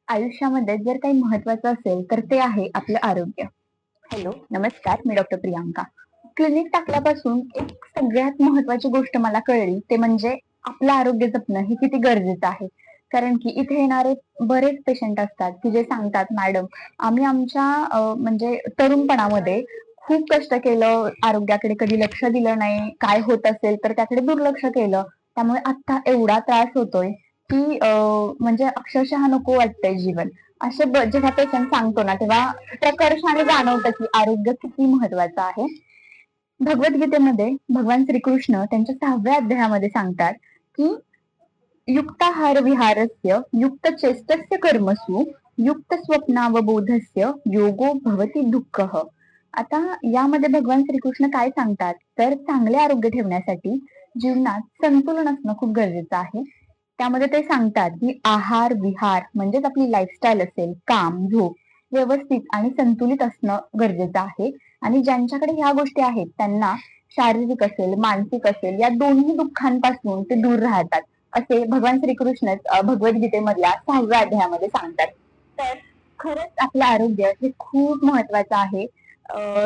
आयुष्यामध्ये जर काही महत्वाचं असेल तर ते आहे आपलं आरोग्य. हॅलो, नमस्कार. मी डॉक्टर प्रियांका. क्लिनिक टाकल्यापासून एक सगळ्यात महत्वाची गोष्ट मला कळली ते म्हणजे आपलं आरोग्य जपणं हे किती गरजेचं आहे. कारण की इथे येणारे बरेच पेशंट असतात की जे सांगतात, मॅडम आम्ही आमच्या म्हणजे तरुणपणामध्ये खूप कष्ट केलं, आरोग्याकडे कधी लक्ष दिलं नाही, काय होत असेल तर त्याकडे दुर्लक्ष केलं. त्यामुळे आता एवढा त्रास होतोय की म्हणजे अक्षरशः नको वाटतंय जीवन. असे जेव्हा पेशंट सांगतो ना तेव्हा प्रकर्षाने जाणवतं की आरोग्य किती महत्वाचं आहे. भगवद्गीतेमध्ये भगवान श्रीकृष्ण त्यांच्या 6व्या अध्यायामध्ये सांगतात की युक्ताहार विहारस्य युक्त चेष्टस्य कर्मसु युक्त स्वप्नावबोधस्य योगो भवती दुःखः. आता यामध्ये भगवान श्रीकृष्ण काय सांगतात तर चांगले आरोग्य ठेवण्यासाठी जीवनात संतुलन असणं खूप गरजेचं आहे. त्यामध्ये ते सांगतात की आहार विहार म्हणजेच आपली लाईफस्टाईल असेल, काम झोप व्यवस्थित आणि संतुलित असणं गरजेचं आहे. आणि ज्यांच्याकडे ह्या गोष्टी आहेत त्यांना शारीरिक असेल मानसिक असेल या दोन्ही दुःखांपासून ते दूर राहतात, असे भगवान श्रीकृष्ण भगवद्गीतेमधल्या 6व्या अध्यायामध्ये सांगतात. तर खरंच आपलं आरोग्य हे खूप महत्वाचं आहे.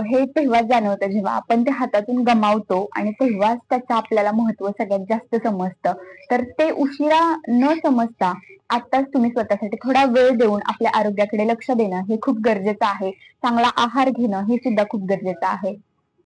हे तेव्हाच जाणवतं जेव्हा आपण ते हातातून गमावतो आणि तेव्हाच त्याचं आपल्याला महत्व सगळ्यात जास्त समजतं. तर ते उशिरा न समजता आत्ताच तुम्ही स्वतःसाठी थोडा वेळ देऊन आपल्या आरोग्याकडे लक्ष देणं हे खूप गरजेचं आहे. चांगला आहार घेणं हे सुद्धा खूप गरजेचं आहे.